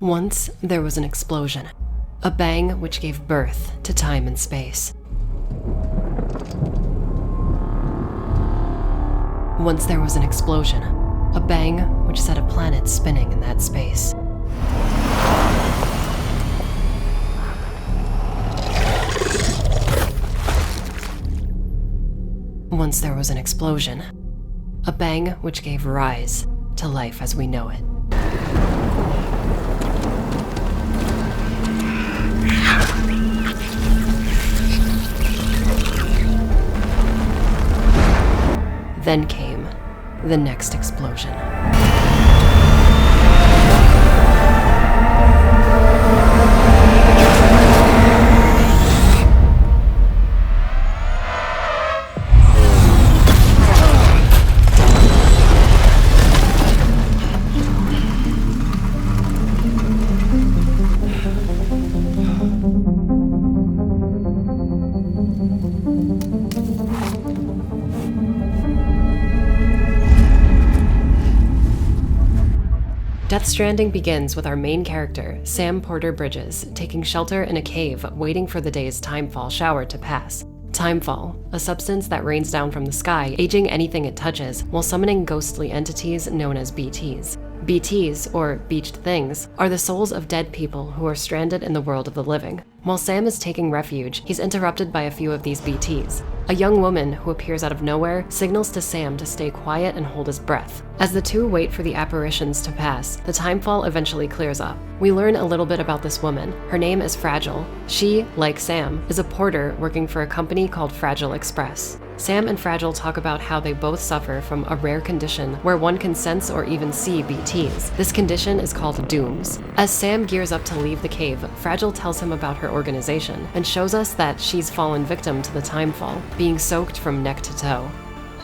Once there was an explosion, a bang which gave birth to time and space. Once there was an explosion, a bang which set a planet spinning in that space. Once there was an explosion, a bang which gave rise to life as we know it. Then came the next explosion. Death Stranding begins with our main character, Sam Porter Bridges, taking shelter in a cave, waiting for the day's timefall shower to pass. Timefall, a substance that rains down from the sky, aging anything it touches, while summoning ghostly entities known as BTs. BTs, or beached things, are the souls of dead people who are stranded in the world of the living. While Sam is taking refuge, he's interrupted by a few of these BTs. A young woman who appears out of nowhere signals to Sam to stay quiet and hold his breath. As the two wait for the apparitions to pass, the timefall eventually clears up. We learn a little bit about this woman. Her name is Fragile. She, like Sam, is a porter working for a company called Fragile Express. Sam and Fragile talk about how they both suffer from a rare condition where one can sense or even see BTs. This condition is called dooms. As Sam gears up to leave the cave, Fragile tells him about her organization and shows us that she's fallen victim to the timefall, being soaked from neck to toe.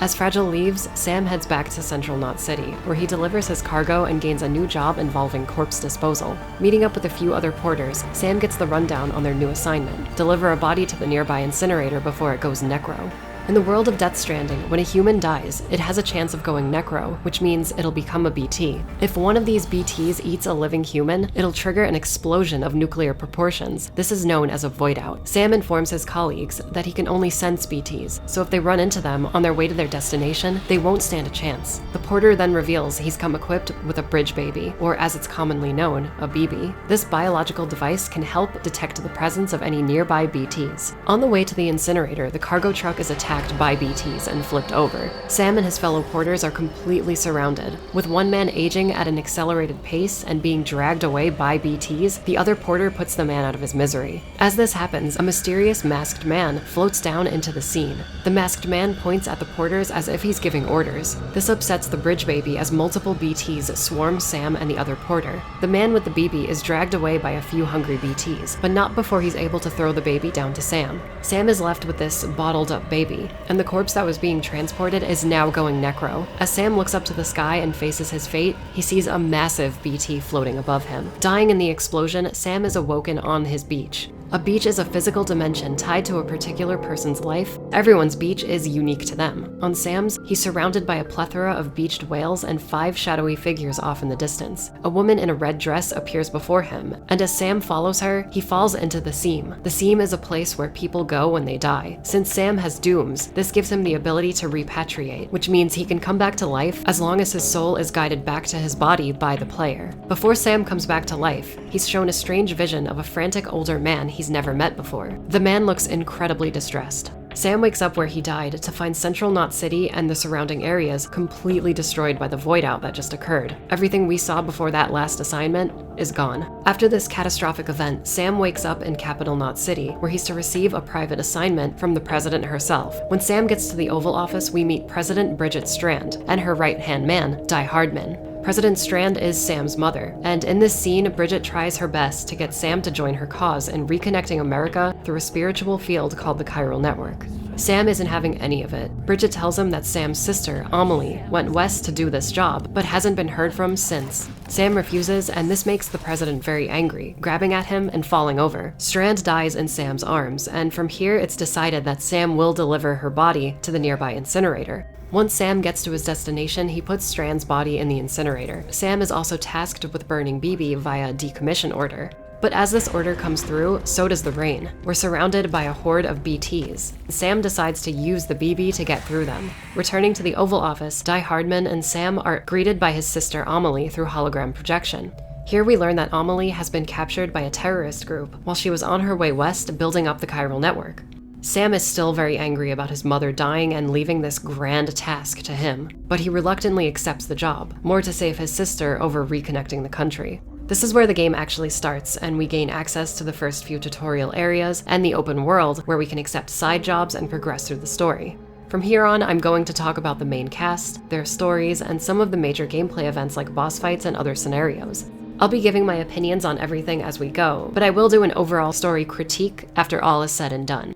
As Fragile leaves, Sam heads back to Central Knot City, where he delivers his cargo and gains a new job involving corpse disposal. Meeting up with a few other porters, Sam gets the rundown on their new assignment: deliver a body to the nearby incinerator before it goes necro. In the world of Death Stranding, when a human dies, it has a chance of going necro, which means it'll become a BT. If one of these BTs eats a living human, it'll trigger an explosion of nuclear proportions. This is known as a void out. Sam informs his colleagues that he can only sense BTs, so if they run into them on their way to their destination, they won't stand a chance. The porter then reveals he's come equipped with a bridge baby, or as it's commonly known, a BB. This biological device can help detect the presence of any nearby BTs. On the way to the incinerator, the cargo truck is attacked by BTs and flipped over. Sam and his fellow porters are completely surrounded. With one man aging at an accelerated pace and being dragged away by BTs, the other porter puts the man out of his misery. As this happens, a mysterious masked man floats down into the scene. The masked man points at the porters as if he's giving orders. This upsets the bridge baby as multiple BTs swarm Sam and the other porter. The man with the BB is dragged away by a few hungry BTs, but not before he's able to throw the baby down to Sam. Sam is left with this bottled up baby, and the corpse that was being transported is now going necro. As Sam looks up to the sky and faces his fate, he sees a massive BT floating above him. Dying in the explosion, Sam is awoken on his beach. A beach is a physical dimension tied to a particular person's life. Everyone's beach is unique to them. On Sam's, he's surrounded by a plethora of beached whales and 5 shadowy figures off in the distance. A woman in a red dress appears before him, and as Sam follows her, he falls into the seam. The seam is a place where people go when they die. Since Sam has dooms, this gives him the ability to repatriate, which means he can come back to life as long as his soul is guided back to his body by the player. Before Sam comes back to life, he's shown a strange vision of a frantic older man he's never met before. The man looks incredibly distressed. Sam wakes up where he died to find Central Knot City and the surrounding areas completely destroyed by the void out that just occurred. Everything we saw before that last assignment is gone. After this catastrophic event, Sam wakes up in Capital Knot City, where he's to receive a private assignment from the president herself. When Sam gets to the Oval Office, we meet President Bridget Strand and her right-hand man, Die Hardman. President Strand is Sam's mother, and in this scene, Bridget tries her best to get Sam to join her cause in reconnecting America through a spiritual field called the Chiral Network. Sam isn't having any of it. Bridget tells him that Sam's sister, Amelie, went west to do this job, but hasn't been heard from since. Sam refuses, and this makes the president very angry, grabbing at him and falling over. Strand dies in Sam's arms, and from here it's decided that Sam will deliver her body to the nearby incinerator. Once Sam gets to his destination, he puts Strand's body in the incinerator. Sam is also tasked with burning BB via decommission order. But as this order comes through, so does the rain. We're surrounded by a horde of BTs. Sam decides to use the BB to get through them. Returning to the Oval Office, Die Hardman and Sam are greeted by his sister Amelie through hologram projection. Here we learn that Amelie has been captured by a terrorist group while she was on her way west building up the chiral network. Sam is still very angry about his mother dying and leaving this grand task to him, but he reluctantly accepts the job, more to save his sister over reconnecting the country. This is where the game actually starts, and we gain access to the first few tutorial areas and the open world where we can accept side jobs and progress through the story. From here on, I'm going to talk about the main cast, their stories, and some of the major gameplay events like boss fights and other scenarios. I'll be giving my opinions on everything as we go, but I will do an overall story critique after all is said and done.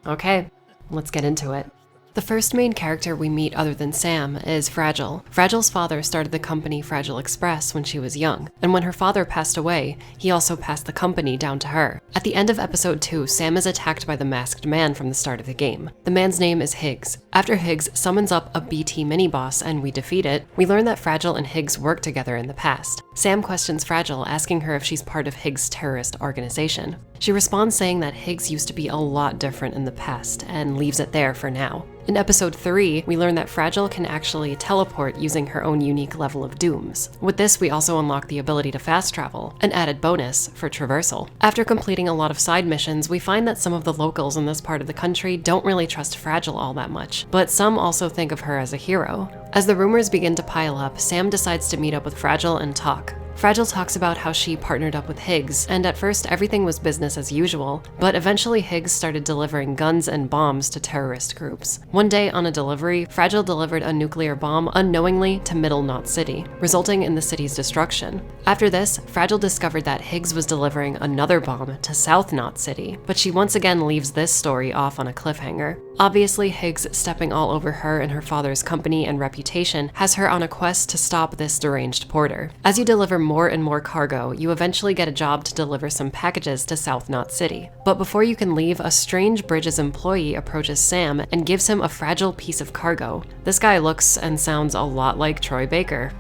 Okay, let's get into it. The first main character we meet other than Sam is Fragile. Fragile's father started the company Fragile Express when she was young, and when her father passed away, he also passed the company down to her. At the end of episode 2, Sam is attacked by the masked man from the start of the game. The man's name is Higgs. After Higgs summons up a BT mini-boss and we defeat it, we learn that Fragile and Higgs worked together in the past. Sam questions Fragile, asking her if she's part of Higgs' terrorist organization. She responds saying that Higgs used to be a lot different in the past, and leaves it there for now. In episode 3, we learn that Fragile can actually teleport using her own unique level of dooms. With this, we also unlock the ability to fast travel, an added bonus for traversal. After completing a lot of side missions, we find that some of the locals in this part of the country don't really trust Fragile all that much, but some also think of her as a hero. As the rumors begin to pile up, Sam decides to meet up with Fragile and talk. Fragile talks about how she partnered up with Higgs, and at first everything was business as usual, but eventually Higgs started delivering guns and bombs to terrorist groups. One day on a delivery, Fragile delivered a nuclear bomb unknowingly to Middle Knot City, resulting in the city's destruction. After this, Fragile discovered that Higgs was delivering another bomb to South Knot City, but she once again leaves this story off on a cliffhanger. Obviously, Higgs stepping all over her and her father's company and reputation has her on a quest to stop this deranged porter. As you deliver more and more cargo, you eventually get a job to deliver some packages to South Knot City. But before you can leave, a strange Bridges employee approaches Sam and gives him a fragile piece of cargo. This guy looks and sounds a lot like Troy Baker.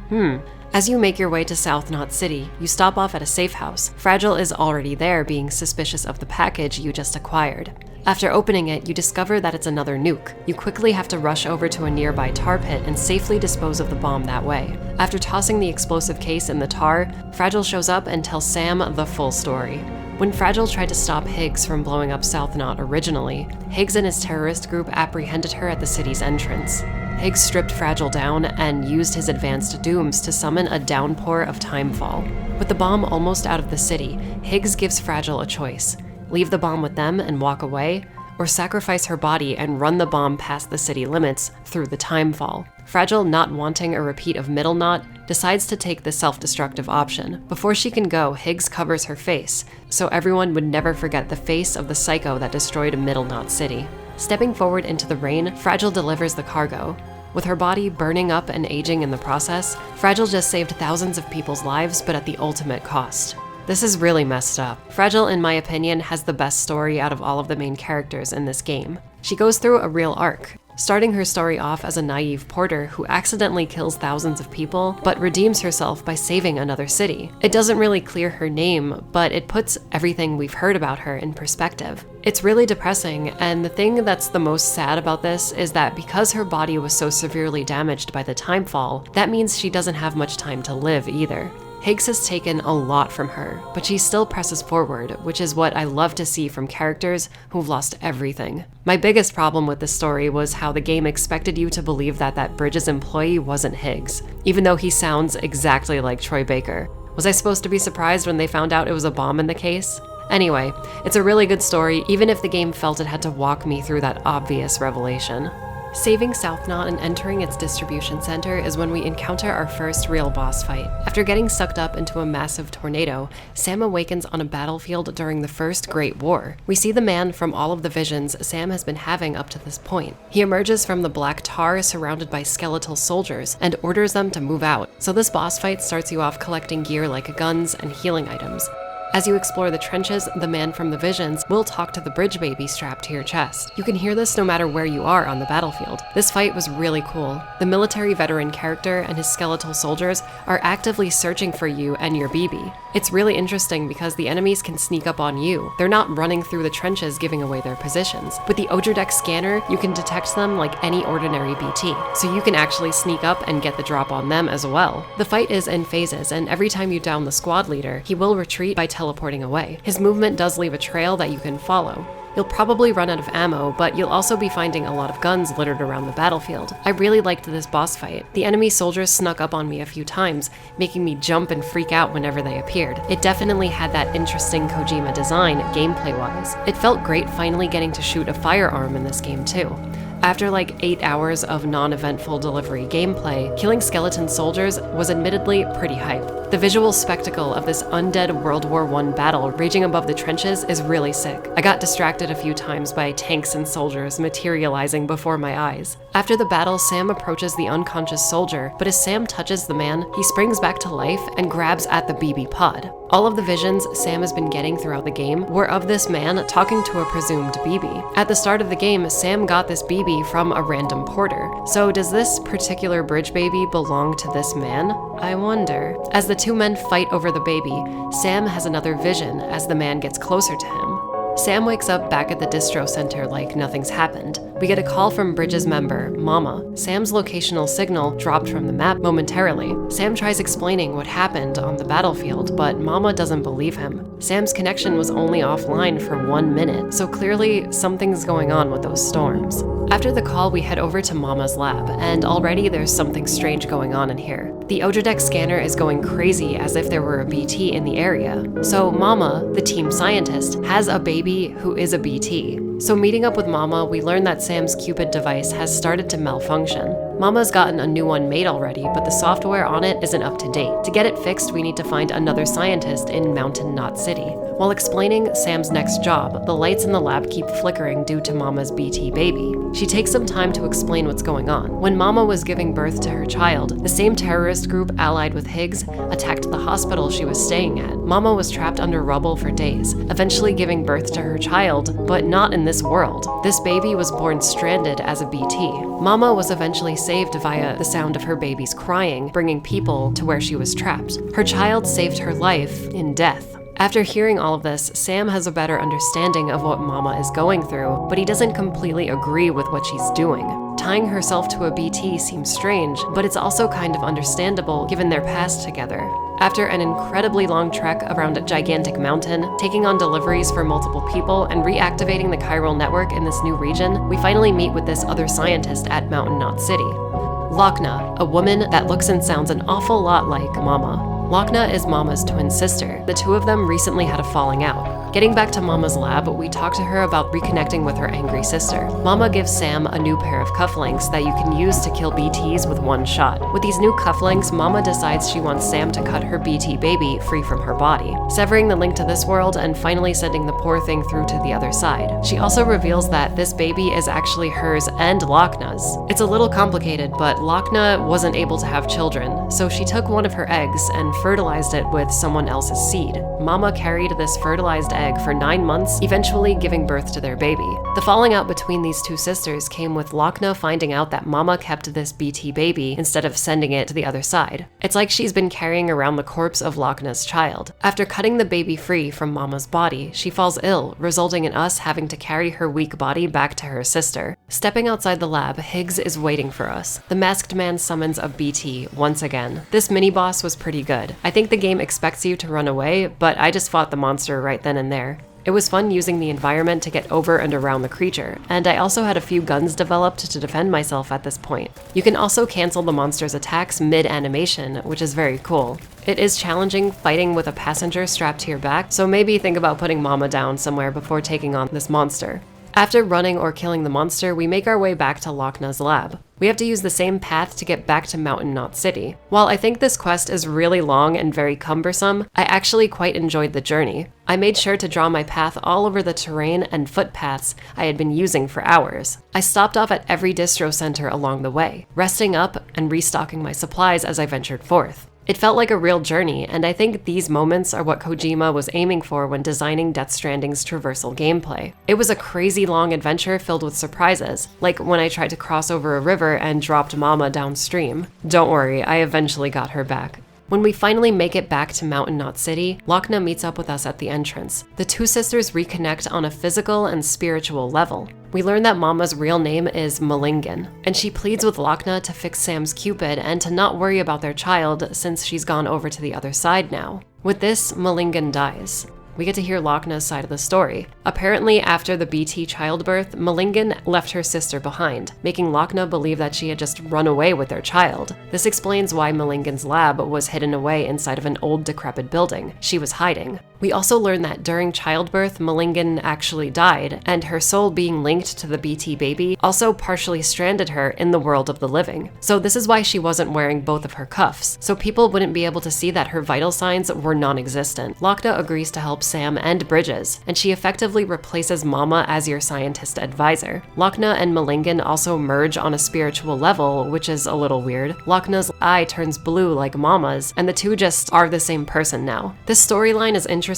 As you make your way to South Knot City, you stop off at a safe house. Fragile is already there, being suspicious of the package you just acquired. After opening it, you discover that it's another nuke. You quickly have to rush over to a nearby tar pit and safely dispose of the bomb that way. After tossing the explosive case in the tar, Fragile shows up and tells Sam the full story. When Fragile tried to stop Higgs from blowing up South Knot originally, Higgs and his terrorist group apprehended her at the city's entrance. Higgs stripped Fragile down and used his advanced dooms to summon a downpour of timefall. With the bomb almost out of the city, Higgs gives Fragile a choice: leave the bomb with them and walk away, or sacrifice her body and run the bomb past the city limits through the timefall. Fragile, not wanting a repeat of Middle Knot, decides to take the self-destructive option. Before she can go, Higgs covers her face, so everyone would never forget the face of the psycho that destroyed Middle Knot City. Stepping forward into the rain, Fragile delivers the cargo. With her body burning up and aging in the process, Fragile just saved thousands of people's lives, but at the ultimate cost. This is really messed up. Fragile, in my opinion, has the best story out of all of the main characters in this game. She goes through a real arc, starting her story off as a naive porter who accidentally kills thousands of people, but redeems herself by saving another city. It doesn't really clear her name, but it puts everything we've heard about her in perspective. It's really depressing, and the thing that's the most sad about this is that because her body was so severely damaged by the timefall, that means she doesn't have much time to live either. Higgs has taken a lot from her, but she still presses forward, which is what I love to see from characters who've lost everything. My biggest problem with this story was how the game expected you to believe that Bridges employee wasn't Higgs, even though he sounds exactly like Troy Baker. Was I supposed to be surprised when they found out it was a bomb in the case? Anyway, it's a really good story, even if the game felt it had to walk me through that obvious revelation. Saving South Knot and entering its distribution center is when we encounter our first real boss fight. After getting sucked up into a massive tornado, Sam awakens on a battlefield during the First Great War. We see the man from all of the visions Sam has been having up to this point. He emerges from the black tar surrounded by skeletal soldiers and orders them to move out. So this boss fight starts you off collecting gear like guns and healing items. As you explore the trenches, the man from the visions will talk to the bridge baby strapped to your chest. You can hear this no matter where you are on the battlefield. This fight was really cool. The military veteran character and his skeletal soldiers are actively searching for you and your BB. It's really interesting because the enemies can sneak up on you. They're not running through the trenches giving away their positions. With the Odradek scanner, you can detect them like any ordinary BT, so you can actually sneak up and get the drop on them as well. The fight is in phases, and every time you down the squad leader, he will retreat by teleporting away. His movement does leave a trail that you can follow. You'll probably run out of ammo, but you'll also be finding a lot of guns littered around the battlefield. I really liked this boss fight. The enemy soldiers snuck up on me a few times, making me jump and freak out whenever they appeared. It definitely had that interesting Kojima design, gameplay-wise. It felt great finally getting to shoot a firearm in this game too. After like 8 hours of non-eventful delivery gameplay, killing skeleton soldiers was admittedly pretty hype. The visual spectacle of this undead World War I battle raging above the trenches is really sick. I got distracted a few times by tanks and soldiers materializing before my eyes. After the battle, Sam approaches the unconscious soldier, but as Sam touches the man, he springs back to life and grabs at the BB pod. All of the visions Sam has been getting throughout the game were of this man talking to a presumed BB. At the start of the game, Sam got this BB from a random porter. So does this particular bridge baby belong to this man? I wonder. As the two men fight over the baby, Sam has another vision as the man gets closer to him. Sam wakes up back at the distro center like nothing's happened. We get a call from Bridge's member, Mama. Sam's locational signal dropped from the map momentarily. Sam tries explaining what happened on the battlefield, but Mama doesn't believe him. Sam's connection was only offline for 1 minute, so clearly something's going on with those storms. After the call, we head over to Mama's lab, and already there's something strange going on in here. The Odradek scanner is going crazy as if there were a BT in the area. So Mama, the team scientist, has a baby who is a BT. So meeting up with Mama, we learn that Sam's Cupid device has started to malfunction. Mama's gotten a new one made already, but the software on it isn't up to date. To get it fixed, we need to find another scientist in Mountain Knot City. While explaining Sam's next job, the lights in the lab keep flickering due to Mama's BT baby. She takes some time to explain what's going on. When Mama was giving birth to her child, the same terrorist group allied with Higgs attacked the hospital she was staying at. Mama was trapped under rubble for days, eventually giving birth to her child, but not in this world. This baby was born stranded as a BT. Mama was eventually saved via the sound of her baby's crying, bringing people to where she was trapped. Her child saved her life in death. After hearing all of this, Sam has a better understanding of what Mama is going through, but he doesn't completely agree with what she's doing. Tying herself to a BT seems strange, but it's also kind of understandable given their past together. After an incredibly long trek around a gigantic mountain, taking on deliveries for multiple people, and reactivating the chiral network in this new region, we finally meet with this other scientist at Mountain Knot City. Lochna, a woman that looks and sounds an awful lot like Mama. Lochna is Mama's twin sister. The two of them recently had a falling out. Getting back to Mama's lab, we talk to her about reconnecting with her angry sister. Mama gives Sam a new pair of cufflinks that you can use to kill BTs with one shot. With these new cufflinks, Mama decides she wants Sam to cut her BT baby free from her body, severing the link to this world and finally sending the poor thing through to the other side. She also reveals that this baby is actually hers and Lochna's. It's a little complicated, but Lochna wasn't able to have children, so she took one of her eggs and fertilized it with someone else's seed. Mama carried this fertilized egg for 9 months, eventually giving birth to their baby. The falling out between these two sisters came with Lochna finding out that Mama kept this BT baby instead of sending it to the other side. It's like she's been carrying around the corpse of Lochna's child. After cutting the baby free from Mama's body, she falls ill, resulting in us having to carry her weak body back to her sister. Stepping outside the lab, Higgs is waiting for us. The masked man summons a BT once again. This mini-boss was pretty good. I think the game expects you to run away, but I just fought the monster right then and there. It was fun using the environment to get over and around the creature, and I also had a few guns developed to defend myself at this point. You can also cancel the monster's attacks mid-animation, which is very cool. It is challenging fighting with a passenger strapped to your back, so maybe think about putting Mama down somewhere before taking on this monster. After running or killing the monster, we make our way back to Lochna's lab. We have to use the same path to get back to Mountain Knot City. While I think this quest is really long and very cumbersome, I actually quite enjoyed the journey. I made sure to draw my path all over the terrain and footpaths I had been using for hours. I stopped off at every distro center along the way, resting up and restocking my supplies as I ventured forth. It felt like a real journey, and I think these moments are what Kojima was aiming for when designing Death Stranding's traversal gameplay. It was a crazy long adventure filled with surprises, like when I tried to cross over a river and dropped Mama downstream. Don't worry, I eventually got her back. When we finally make it back to Mountain Knot City, Lochna meets up with us at the entrance. The two sisters reconnect on a physical and spiritual level. We learn that Mama's real name is Malingen, and she pleads with Lochna to fix Sam's Cupid and to not worry about their child since she's gone over to the other side now. With this, Malingen dies. We get to hear Lochna's side of the story. Apparently, after the BT childbirth, Malingen left her sister behind, making Lochna believe that she had just run away with their child. This explains why Malingen's lab was hidden away inside of an old decrepit building. She was hiding. We also learn that during childbirth, Malingen actually died, and her soul being linked to the BT baby also partially stranded her in the world of the living. So this is why she wasn't wearing both of her cuffs, so people wouldn't be able to see that her vital signs were non-existent. Lochna agrees to help Sam and Bridges, and she effectively replaces Mama as your scientist advisor. Lochna and Malingen also merge on a spiritual level, which is a little weird. Lochna's eye turns blue like Mama's, and the two just are the same person now. This storyline is interesting,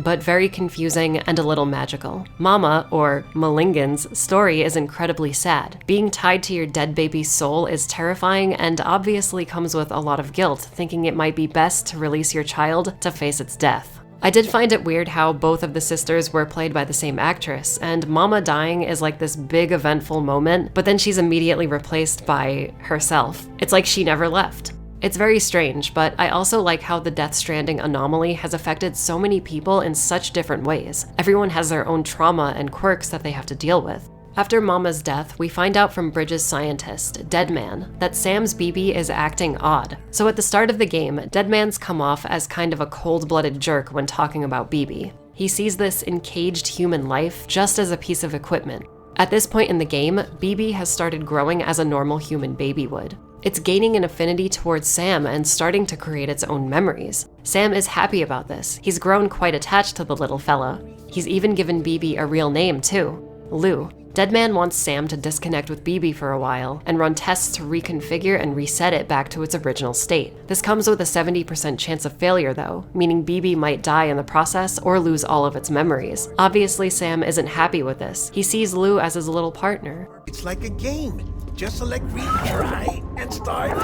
but very confusing and a little magical. Mama, or Malingen's, story is incredibly sad. Being tied to your dead baby's soul is terrifying and obviously comes with a lot of guilt, thinking it might be best to release your child to face its death. I did find it weird how both of the sisters were played by the same actress, and Mama dying is like this big eventful moment, but then she's immediately replaced by herself. It's like she never left. It's very strange, but I also like how the Death Stranding anomaly has affected so many people in such different ways. Everyone has their own trauma and quirks that they have to deal with. After Mama's death, we find out from Bridges' scientist, Deadman, that Sam's BB is acting odd. So at the start of the game, Deadman's come off as kind of a cold-blooded jerk when talking about BB. He sees this encaged human life just as a piece of equipment. At this point in the game, BB has started growing as a normal human baby would. It's gaining an affinity towards Sam and starting to create its own memories. Sam is happy about this. He's grown quite attached to the little fella. He's even given BB a real name too, Lou. Deadman wants Sam to disconnect with BB for a while and run tests to reconfigure and reset it back to its original state. This comes with a 70% chance of failure though, meaning BB might die in the process or lose all of its memories. Obviously, Sam isn't happy with this. He sees Lou as his little partner. It's like a game. Just select retry and start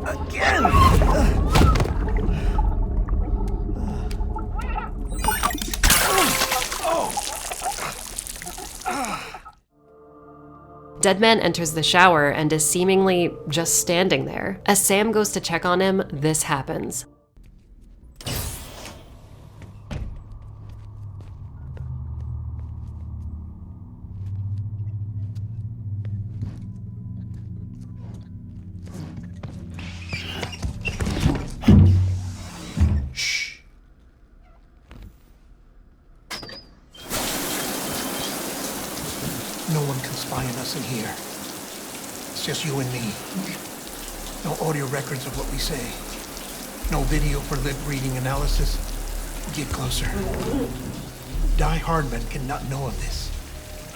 again. Deadman enters the shower and is seemingly just standing there. As Sam goes to check on him, this happens. No one can spy on us in here. It's just you and me. No audio records of what we say. No video for lip reading analysis. Get closer. Die Hardman cannot know of this.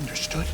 Understood?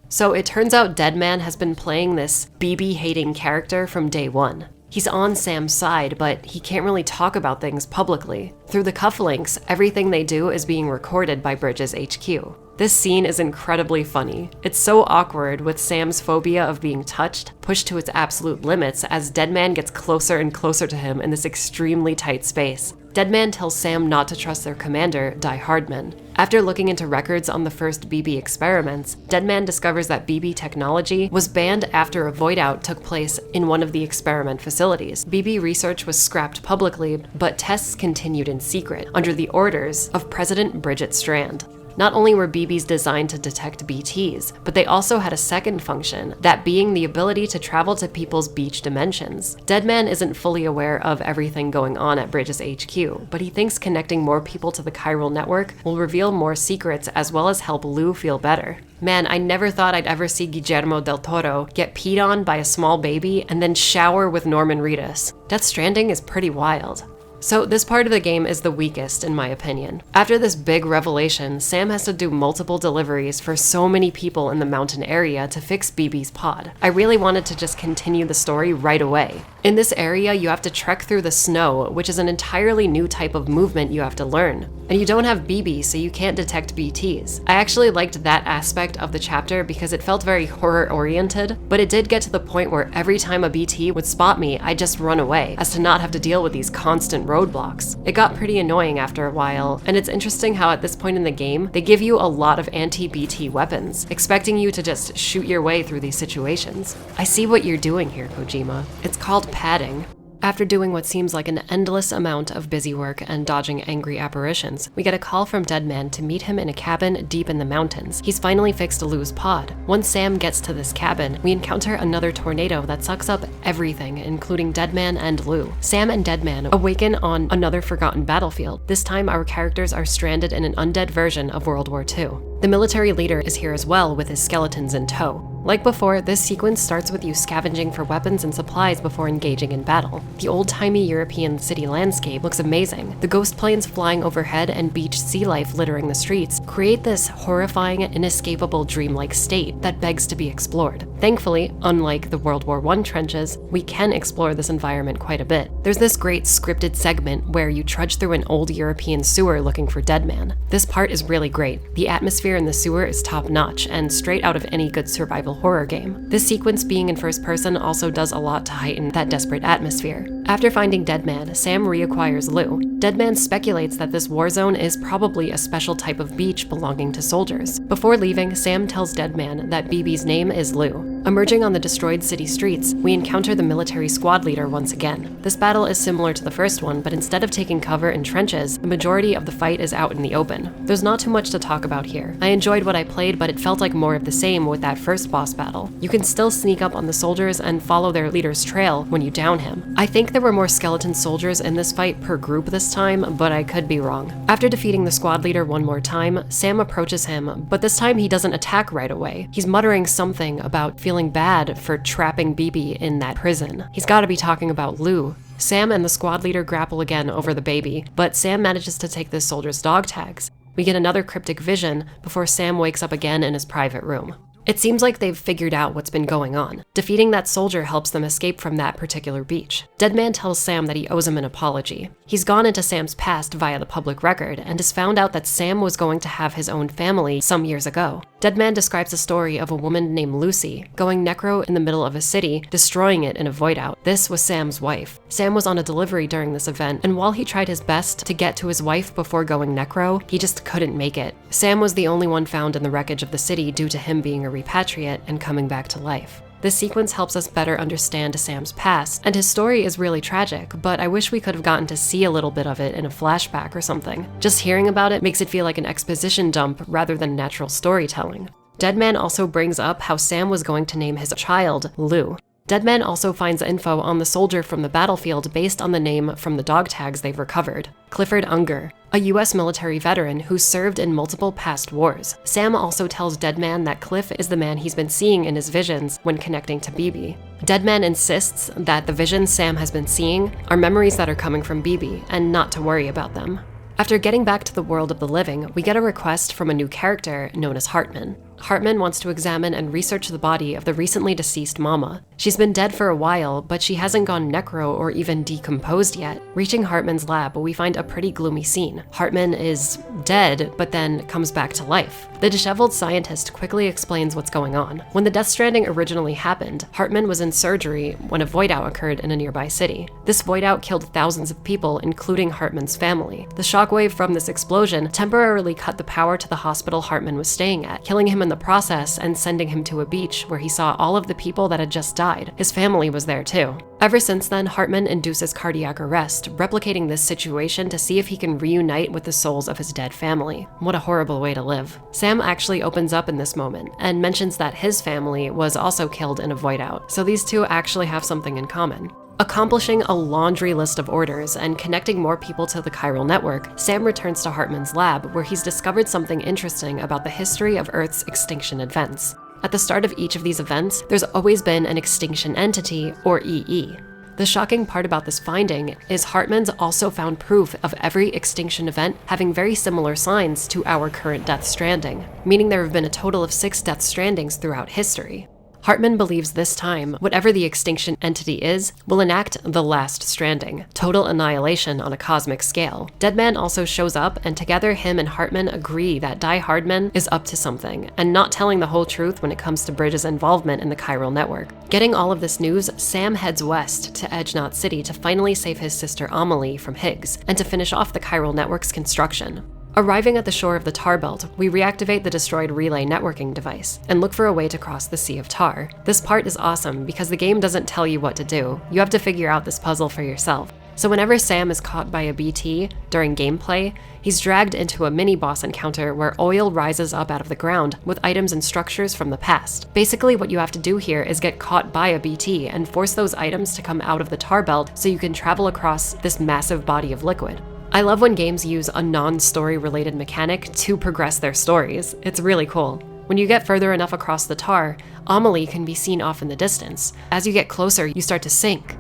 So it turns out Deadman has been playing this BB-hating character from day one. He's on Sam's side, but he can't really talk about things publicly. Through the cufflinks, everything they do is being recorded by Bridges HQ. This scene is incredibly funny. It's so awkward, with Sam's phobia of being touched pushed to its absolute limits as Deadman gets closer and closer to him in this extremely tight space. Deadman tells Sam not to trust their commander, Die Hardman. After looking into records on the first BB experiments, Deadman discovers that BB technology was banned after a void out took place in one of the experiment facilities. BB research was scrapped publicly, but tests continued in secret, under the orders of President Bridget Strand. Not only were BBs designed to detect BTs, but they also had a second function, that being the ability to travel to people's beach dimensions. Deadman isn't fully aware of everything going on at Bridges HQ, but he thinks connecting more people to the chiral network will reveal more secrets as well as help Lou feel better. Man, I never thought I'd ever see Guillermo del Toro get peed on by a small baby and then shower with Norman Reedus. Death Stranding is pretty wild. So this part of the game is the weakest in my opinion. After this big revelation, Sam has to do multiple deliveries for so many people in the mountain area to fix BB's pod. I really wanted to just continue the story right away. In this area, you have to trek through the snow, which is an entirely new type of movement you have to learn. And you don't have BB, so you can't detect BTs. I actually liked that aspect of the chapter because it felt very horror-oriented, but it did get to the point where every time a BT would spot me, I'd just run away, as to not have to deal with these constant roadblocks. It got pretty annoying after a while, and it's interesting how at this point in the game, they give you a lot of anti-BT weapons, expecting you to just shoot your way through these situations. I see what you're doing here, Kojima. It's called padding. After doing what seems like an endless amount of busy work and dodging angry apparitions, we get a call from Deadman to meet him in a cabin deep in the mountains. He's finally fixed Lou's pod. Once Sam gets to this cabin, we encounter another tornado that sucks up everything, including Deadman and Lou. Sam and Deadman awaken on another forgotten battlefield. This time, our characters are stranded in an undead version of World War II. The military leader is here as well with his skeletons in tow. Like before, this sequence starts with you scavenging for weapons and supplies before engaging in battle. The old-timey European city landscape looks amazing. The ghost planes flying overhead and beach sea life littering the streets create this horrifying, inescapable dreamlike state that begs to be explored. Thankfully, unlike the World War I trenches, we can explore this environment quite a bit. There's this great scripted segment where you trudge through an old European sewer looking for Deadman. This part is really great. The atmosphere in the sewer is top-notch and straight out of any good survival horror game. This sequence being in first person also does a lot to heighten that desperate atmosphere. After finding Deadman, Sam reacquires Lou. Deadman speculates that this war zone is probably a special type of beach belonging to soldiers. Before leaving, Sam tells Deadman that BB's name is Lou. Emerging on the destroyed city streets, we encounter the military squad leader once again. This battle is similar to the first one, but instead of taking cover in trenches, the majority of the fight is out in the open. There's not too much to talk about here. I enjoyed what I played, but it felt like more of the same with that first boss battle. You can still sneak up on the soldiers and follow their leader's trail when you down him. I think there were more skeleton soldiers in this fight per group this time, but I could be wrong. After defeating the squad leader one more time, Sam approaches him, but this time he doesn't attack right away. He's muttering something about feeling bad for trapping BB in that prison. He's gotta be talking about Lou. Sam and the squad leader grapple again over the baby, but Sam manages to take this soldier's dog tags. We get another cryptic vision before Sam wakes up again in his private room. It seems like they've figured out what's been going on. Defeating that soldier helps them escape from that particular beach. Deadman tells Sam that he owes him an apology. He's gone into Sam's past via the public record and has found out that Sam was going to have his own family some years ago. Deadman describes a story of a woman named Lucy going necro in the middle of a city, destroying it in a void out. This was Sam's wife. Sam was on a delivery during this event, and while he tried his best to get to his wife before going necro, he just couldn't make it. Sam was the only one found in the wreckage of the city due to him being a repatriate and coming back to life. This sequence helps us better understand Sam's past, and his story is really tragic, but I wish we could have gotten to see a little bit of it in a flashback or something. Just hearing about it makes it feel like an exposition dump rather than natural storytelling. Deadman also brings up how Sam was going to name his child Lou. Deadman also finds info on the soldier from the battlefield based on the name from the dog tags they've recovered. Clifford Unger, a US military veteran who served in multiple past wars. Sam also tells Deadman that Cliff is the man he's been seeing in his visions when connecting to BB. Deadman insists that the visions Sam has been seeing are memories that are coming from BB, and not to worry about them. After getting back to the world of the living, we get a request from a new character known as Hartman. Hartman wants to examine and research the body of the recently deceased mama. She's been dead for a while, but she hasn't gone necro or even decomposed yet. Reaching Hartman's lab, we find a pretty gloomy scene. Hartman is dead, but then comes back to life. The disheveled scientist quickly explains what's going on. When the Death Stranding originally happened, Hartman was in surgery when a void-out occurred in a nearby city. This void-out killed thousands of people, including Hartman's family. The shockwave from this explosion temporarily cut the power to the hospital Hartman was staying at, killing him in the process and sending him to a beach where he saw all of the people that had just died. His family was there too. Ever since then, Hartman induces cardiac arrest, replicating this situation to see if he can reunite with the souls of his dead family. What a horrible way to live. Sam actually opens up in this moment and mentions that his family was also killed in a void out, so these two actually have something in common. Accomplishing a laundry list of orders and connecting more people to the chiral network, Sam returns to Hartman's lab where he's discovered something interesting about the history of Earth's extinction events. At the start of each of these events, there's always been an extinction entity, or EE. The shocking part about this finding is Hartman's also found proof of every extinction event having very similar signs to our current Death Stranding, meaning there have been a total of 6 Death Strandings throughout history. Hartman believes this time, whatever the extinction entity is, will enact the last stranding, total annihilation on a cosmic scale. Deadman also shows up, and together him and Hartman agree that Die Hardman is up to something, and not telling the whole truth when it comes to Bridges' involvement in the chiral network. Getting all of this news, Sam heads west to Edge Knot City to finally save his sister Amelie from Higgs, and to finish off the chiral network's construction. Arriving at the shore of the Tar Belt, we reactivate the destroyed relay networking device and look for a way to cross the Sea of Tar. This part is awesome because the game doesn't tell you what to do. You have to figure out this puzzle for yourself. So whenever Sam is caught by a BT during gameplay, he's dragged into a mini-boss encounter where oil rises up out of the ground with items and structures from the past. Basically, what you have to do here is get caught by a BT and force those items to come out of the Tar Belt so you can travel across this massive body of liquid. I love when games use a non-story related mechanic to progress their stories. It's really cool. When you get further enough across the tar, Amelie can be seen off in the distance. As you get closer, you start to sink.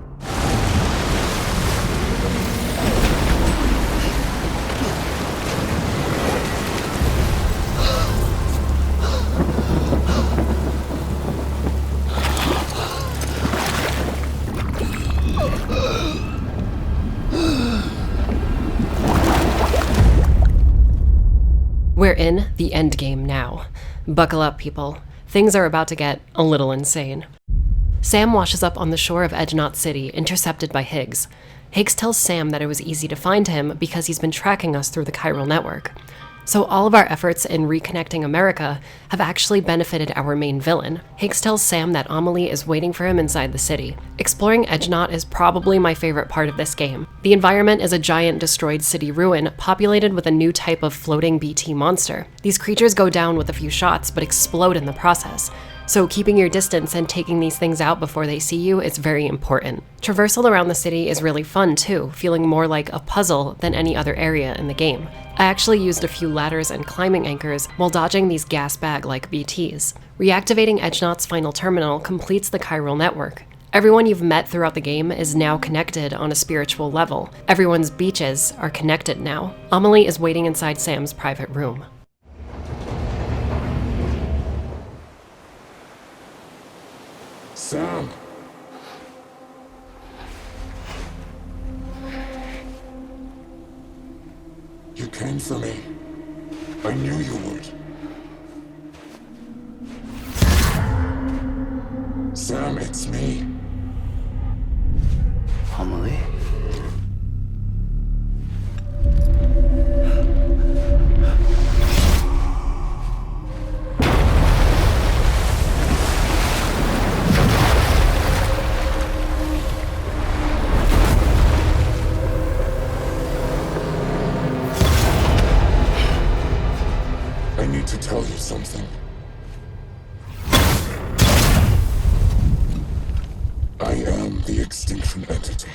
We're in the end game now. Buckle up, people. Things are about to get a little insane. Sam washes up on the shore of Edge Knot City, intercepted by Higgs. Higgs tells Sam that it was easy to find him because he's been tracking us through the chiral network. So all of our efforts in reconnecting America have actually benefited our main villain. Higgs tells Sam that Amelie is waiting for him inside the city. Exploring Edge Knot is probably my favorite part of this game. The environment is a giant destroyed city ruin populated with a new type of floating BT monster. These creatures go down with a few shots but explode in the process. So keeping your distance and taking these things out before they see you is very important. Traversal around the city is really fun too, feeling more like a puzzle than any other area in the game. I actually used a few ladders and climbing anchors while dodging these gas bag-like BTs. Reactivating Edge Knot's final terminal completes the chiral network. Everyone you've met throughout the game is now connected on a spiritual level. Everyone's beaches are connected now. Amelie is waiting inside Sam's private room. Sam! You came for me. I knew you would. Sam, it's me. Amelie? I need to tell you something. I am the extinction entity.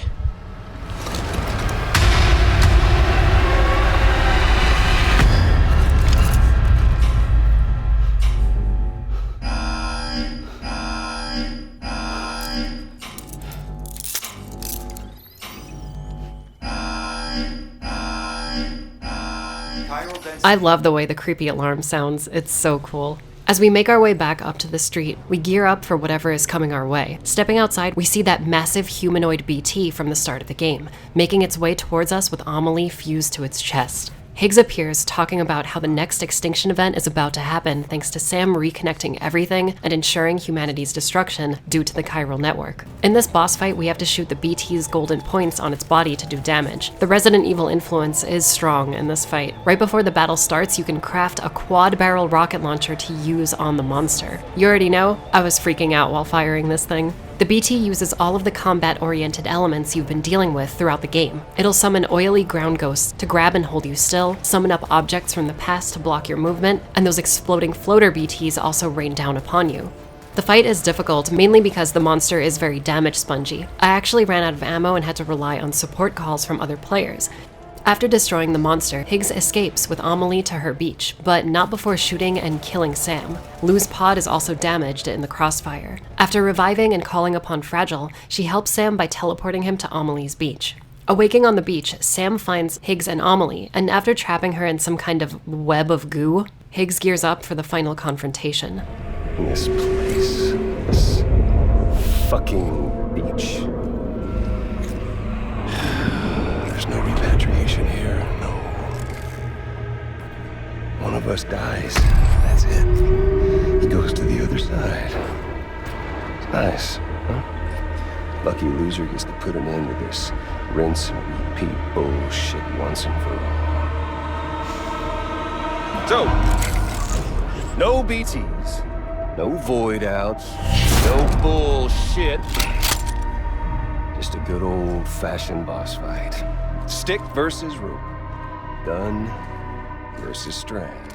I love the way the creepy alarm sounds. It's so cool. As we make our way back up to the street, we gear up for whatever is coming our way. Stepping outside, we see that massive humanoid BT from the start of the game, making its way towards us with Amelie fused to its chest. Higgs appears talking about how the next extinction event is about to happen thanks to Sam reconnecting everything and ensuring humanity's destruction due to the chiral network. In this boss fight, we have to shoot the BT's golden points on its body to do damage. The Resident Evil influence is strong in this fight. Right before the battle starts, you can craft a quad-barrel rocket launcher to use on the monster. You already know, I was freaking out while firing this thing. The BT uses all of the combat-oriented elements you've been dealing with throughout the game. It'll summon oily ground ghosts to grab and hold you still, summon up objects from the past to block your movement, and those exploding floater BTs also rain down upon you. The fight is difficult, mainly because the monster is very damage spongy. I actually ran out of ammo and had to rely on support calls from other players. After destroying the monster, Higgs escapes with Amelie to her beach, but not before shooting and killing Sam. Lou's pod is also damaged in the crossfire. After reviving and calling upon Fragile, she helps Sam by teleporting him to Amelie's beach. Awaking on the beach, Sam finds Higgs and Amelie, and after trapping her in some kind of web of goo, Higgs gears up for the final confrontation. This place, this fucking beach. There's no repatriation here, no. One of us dies, that's it. He goes to the other side. It's nice, huh? Lucky loser gets to put an end to this rinse and repeat bullshit once and for all. So, no BTs, no void outs, no bullshit. Just a good old-fashioned boss fight. Stick versus rope. Gun versus strand.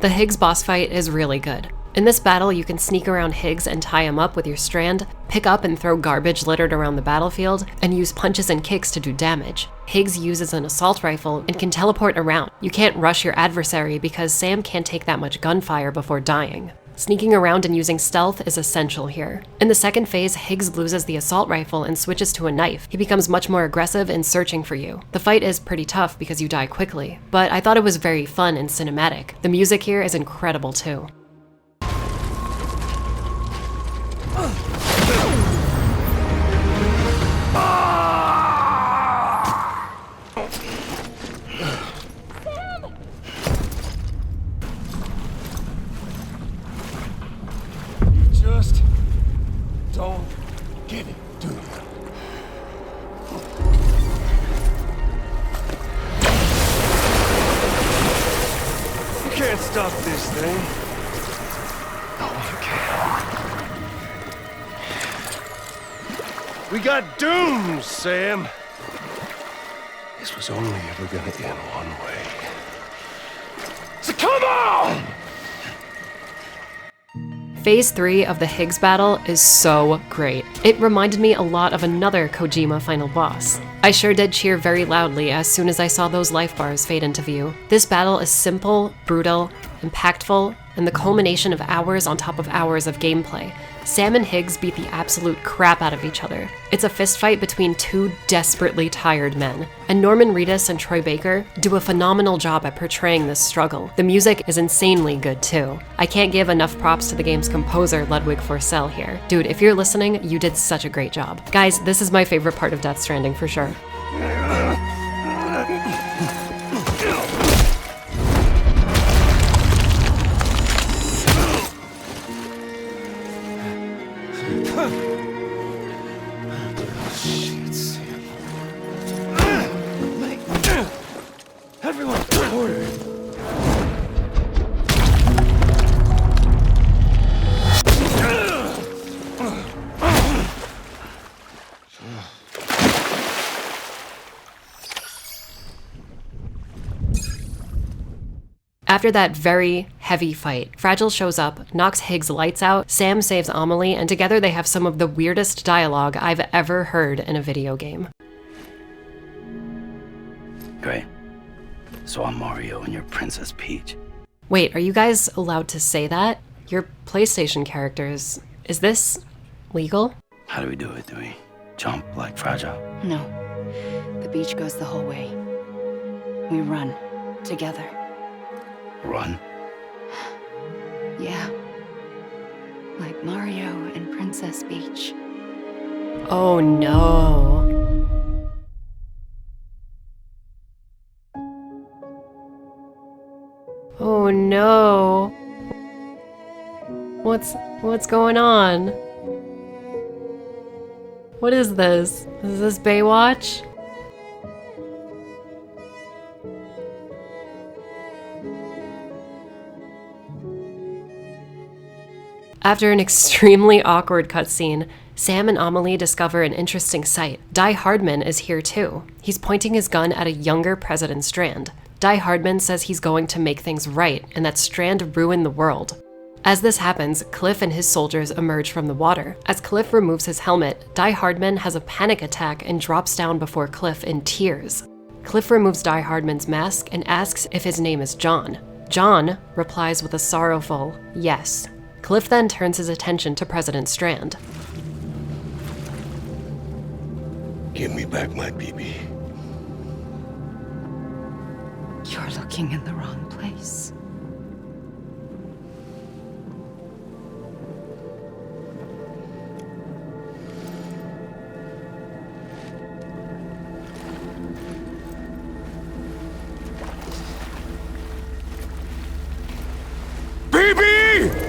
The Higgs boss fight is really good. In this battle, you can sneak around Higgs and tie him up with your strand, pick up and throw garbage littered around the battlefield, and use punches and kicks to do damage. Higgs uses an assault rifle and can teleport around. You can't rush your adversary because Sam can't take that much gunfire before dying. Sneaking around and using stealth is essential here. In the second phase, Higgs loses the assault rifle and switches to a knife. He becomes much more aggressive in searching for you. The fight is pretty tough because you die quickly, but I thought it was very fun and cinematic. The music here is incredible too. Just don't get it, do you? You can't stop this thing. No, you can't. We got doomed, Sam. This was only ever gonna end one way. So come on! Phase 3 of the Higgs battle is so great. It reminded me a lot of another Kojima final boss. I sure did cheer very loudly as soon as I saw those life bars fade into view. This battle is simple, brutal, impactful, and the culmination of hours on top of hours of gameplay. Sam and Higgs beat the absolute crap out of each other. It's a fistfight between two desperately tired men. And Norman Reedus and Troy Baker do a phenomenal job at portraying this struggle. The music is insanely good too. I can't give enough props to the game's composer, Ludwig Forsell here. Dude, if you're listening, you did such a great job. Guys, this is my favorite part of Death Stranding for sure. Everyone's order. After that very heavy fight, Fragile shows up, knocks Higgs' lights out, Sam saves Amelie, and together they have some of the weirdest dialogue I've ever heard in a video game. Great. So I'm Mario and you're Princess Peach. Wait, are you guys allowed to say that? Your PlayStation characters. Is this legal? How do we do it? Do we jump like Fragile? No. The beach goes the whole way. We run. Together. Run? Yeah. Like Mario and Princess Peach. Oh no. Oh no. What's going on? What is this? Is this Baywatch? After an extremely awkward cutscene, Sam and Amelie discover an interesting sight. Die Hardman is here too. He's pointing his gun at a younger President Strand. Die Hardman says he's going to make things right and that Strand ruined the world. As this happens, Cliff and his soldiers emerge from the water. As Cliff removes his helmet, Die Hardman has a panic attack and drops down before Cliff in tears. Cliff removes Die Hardman's mask and asks if his name is John. John replies with a sorrowful yes. Cliff then turns his attention to President Strand. Give me back my BB. You're looking in the wrong place. BB!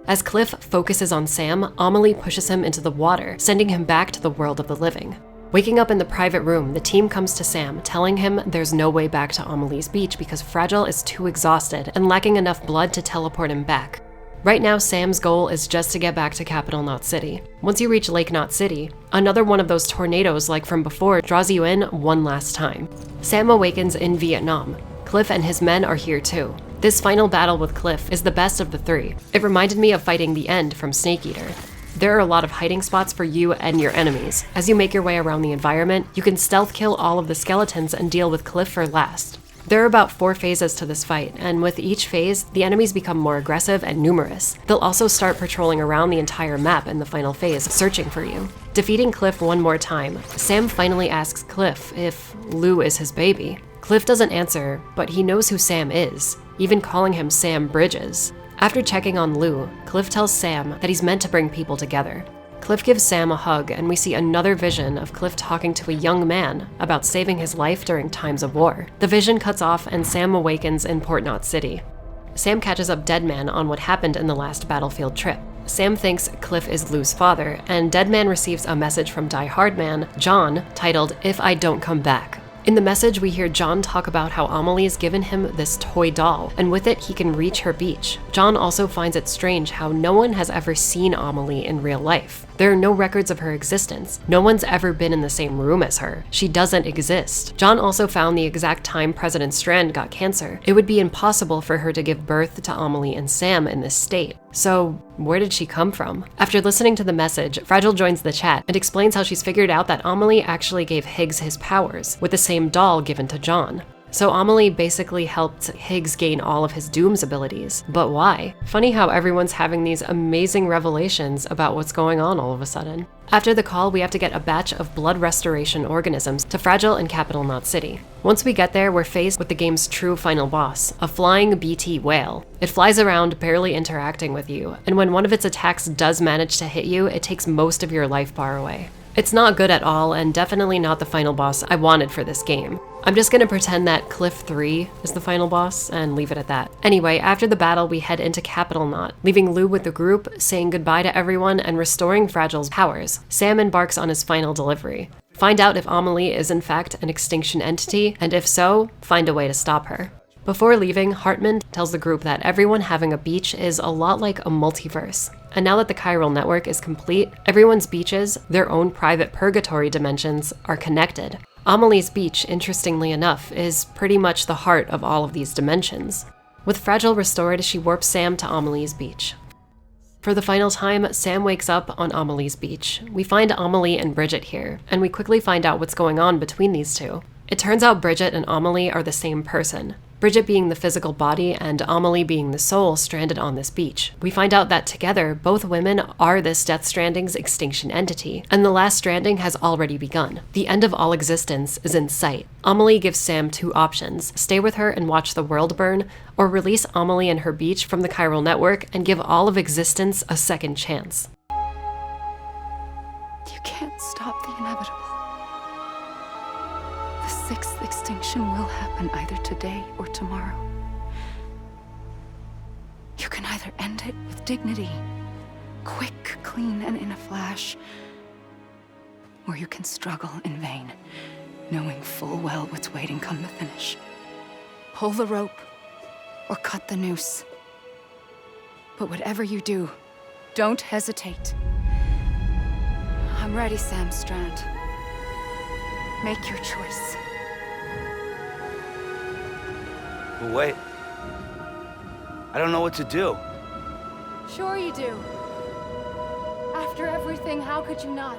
As Cliff focuses on Sam, Amelie pushes him into the water, sending him back to the world of the living. Waking up in the private room, the team comes to Sam, telling him there's no way back to Amelie's beach because Fragile is too exhausted and lacking enough blood to teleport him back. Right now, Sam's goal is just to get back to Capital Knot City. Once you reach Lake Knot City, another one of those tornadoes like from before draws you in one last time. Sam awakens in Vietnam. Cliff and his men are here too. This final battle with Cliff is the best of the three. It reminded me of fighting the End from Snake Eater. There are a lot of hiding spots for you and your enemies. As you make your way around the environment, you can stealth kill all of the skeletons and deal with Cliff for last. There are about 4 phases to this fight, and with each phase, the enemies become more aggressive and numerous. They'll also start patrolling around the entire map in the final phase, searching for you. Defeating Cliff one more time, Sam finally asks Cliff if Lou is his baby. Cliff doesn't answer, but he knows who Sam is, even calling him Sam Bridges. After checking on Lou, Cliff tells Sam that he's meant to bring people together. Cliff gives Sam a hug, and we see another vision of Cliff talking to a young man about saving his life during times of war. The vision cuts off, and Sam awakens in Port Knot City. Sam catches up Deadman on what happened in the last battlefield trip. Sam thinks Cliff is Lou's father, and Deadman receives a message from Die Hardman, John, titled, "If I Don't Come Back." In the message, we hear John talk about how Amelie's given him this toy doll, and with it, he can reach her beach. John also finds it strange how no one has ever seen Amelie in real life. There are no records of her existence. No one's ever been in the same room as her. She doesn't exist. John also found the exact time President Strand got cancer. It would be impossible for her to give birth to Amelie and Sam in this state. So, where did she come from? After listening to the message, Fragile joins the chat and explains how she's figured out that Amelie actually gave Higgs his powers, with the same doll given to John. So Amelie basically helped Higgs gain all of his Doom's abilities. But why? Funny how everyone's having these amazing revelations about what's going on all of a sudden. After the call, we have to get a batch of blood restoration organisms to Fragile and Capital Knot City. Once we get there, we're faced with the game's true final boss, a flying BT whale. It flies around, barely interacting with you, and when one of its attacks does manage to hit you, it takes most of your life bar away. It's not good at all, and definitely not the final boss I wanted for this game. I'm just gonna pretend that Cliff 3 is the final boss and leave it at that. Anyway, after the battle, we head into Capital Knot, leaving Lou with the group, saying goodbye to everyone and restoring Fragile's powers. Sam embarks on his final delivery. Find out if Amelie is in fact an extinction entity, and if so, find a way to stop her. Before leaving, Hartman tells the group that everyone having a beach is a lot like a multiverse. And now that the chiral network is complete, everyone's beaches, their own private purgatory dimensions, are connected. Amelie's beach, interestingly enough, is pretty much the heart of all of these dimensions. With Fragile restored, she warps Sam to Amelie's beach. For the final time, Sam wakes up on Amelie's beach. We find Amelie and Bridget here, and we quickly find out what's going on between these two. It turns out Bridget and Amelie are the same person. Bridget being the physical body and Amelie being the soul stranded on this beach. We find out that together, both women are this Death Stranding's extinction entity, and the last stranding has already begun. The end of all existence is in sight. Amelie gives Sam 2 options: stay with her and watch the world burn, or release Amelie and her beach from the chiral network and give all of existence a second chance. You can't stop the inevitable. The sixth extinction will happen either today or tomorrow. You can either end it with dignity, quick, clean, and in a flash, or you can struggle in vain, knowing full well what's waiting come the finish. Pull the rope, or cut the noose. But whatever you do, don't hesitate. I'm ready, Sam Strand. Make your choice. But wait. I don't know what to do. Sure you do. After everything, how could you not?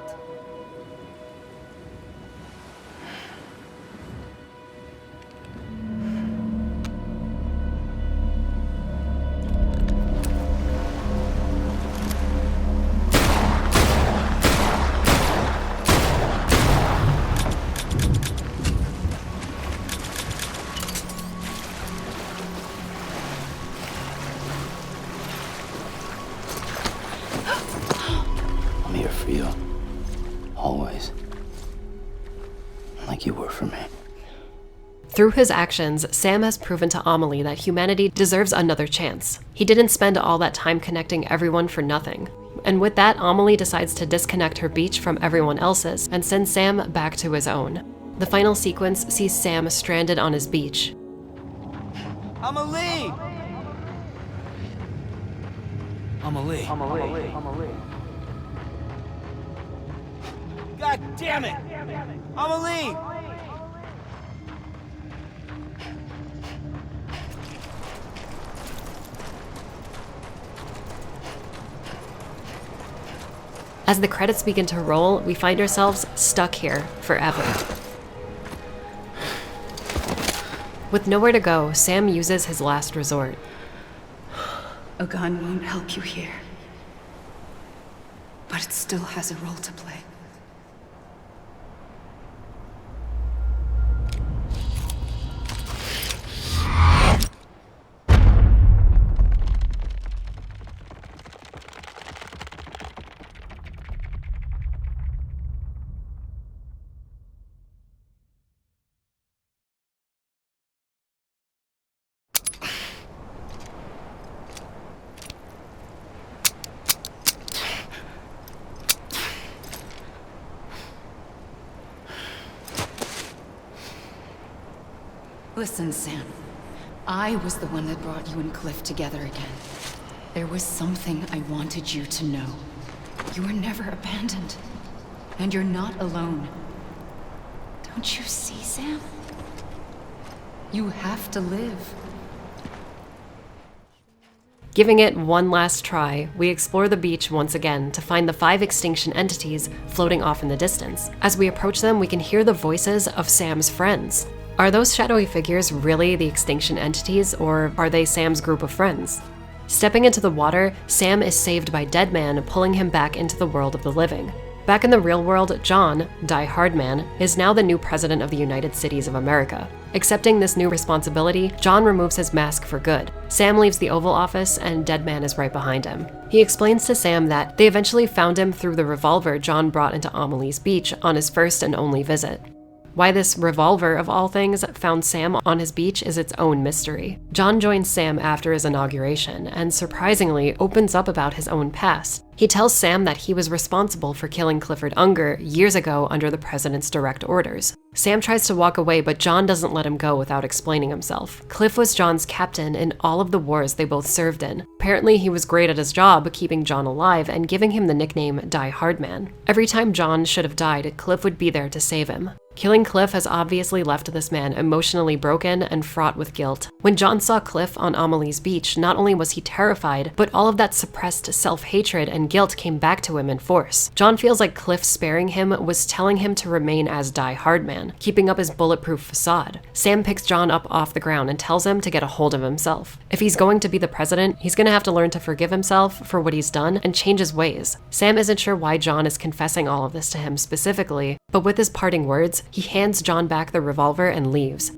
I'm here for you. Always. Like you were for me. Through his actions, Sam has proven to Amelie that humanity deserves another chance. He didn't spend all that time connecting everyone for nothing. And with that, Amelie decides to disconnect her beach from everyone else's and send Sam back to his own. The final sequence sees Sam stranded on his beach. Amelie! Amelie. God damn it! Amelie! As the credits begin to roll, we find ourselves stuck here forever. With nowhere to go, Sam uses his last resort. A gun won't help you here. But it still has a role to play. Listen, Sam. I was the one that brought you and Cliff together again. There was something I wanted you to know. You were never abandoned. And you're not alone. Don't you see, Sam? You have to live. Giving it one last try, we explore the beach once again to find the 5 extinction entities floating off in the distance. As we approach them, we can hear the voices of Sam's friends. Are those shadowy figures really the extinction entities, or are they Sam's group of friends? Stepping into the water, Sam is saved by Deadman, pulling him back into the world of the living. Back in the real world, John, Die Hardman, is now the new president of the United Cities of America. Accepting this new responsibility, John removes his mask for good. Sam leaves the Oval Office, and Deadman is right behind him. He explains to Sam that they eventually found him through the revolver John brought into Amelie's beach on his first and only visit. Why this revolver, of all things, found Sam on his beach is its own mystery. John joins Sam after his inauguration, and surprisingly opens up about his own past. He tells Sam that he was responsible for killing Clifford Unger years ago under the president's direct orders. Sam tries to walk away, but John doesn't let him go without explaining himself. Cliff was John's captain in all of the wars they both served in. Apparently he was great at his job, keeping John alive and giving him the nickname Die Hardman. Every time John should have died, Cliff would be there to save him. Killing Cliff has obviously left this man emotionally broken and fraught with guilt. When John saw Cliff on Amelie's beach, not only was he terrified, but all of that suppressed self-hatred and guilt came back to him in force. John feels like Cliff sparing him was telling him to remain as Die Hardman, keeping up his bulletproof facade. Sam picks John up off the ground and tells him to get a hold of himself. If he's going to be the president, he's going to have to learn to forgive himself for what he's done and change his ways. Sam isn't sure why John is confessing all of this to him specifically, but with his parting words, he hands John back the revolver and leaves.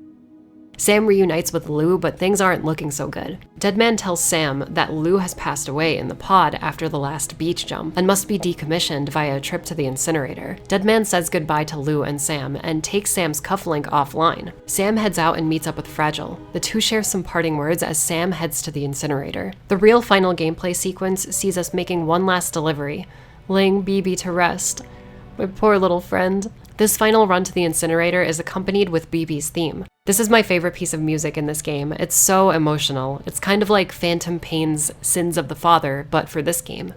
Sam reunites with Lou, but things aren't looking so good. Deadman tells Sam that Lou has passed away in the pod after the last beach jump and must be decommissioned via a trip to the incinerator. Deadman says goodbye to Lou and Sam and takes Sam's cufflink offline. Sam heads out and meets up with Fragile. The two share some parting words as Sam heads to the incinerator. The real final gameplay sequence sees us making one last delivery, laying BB to rest. My poor little friend. This final run to the incinerator is accompanied with BB's theme. This is my favorite piece of music in this game. It's so emotional. It's kind of like Phantom Pain's Sins of the Father, but for this game.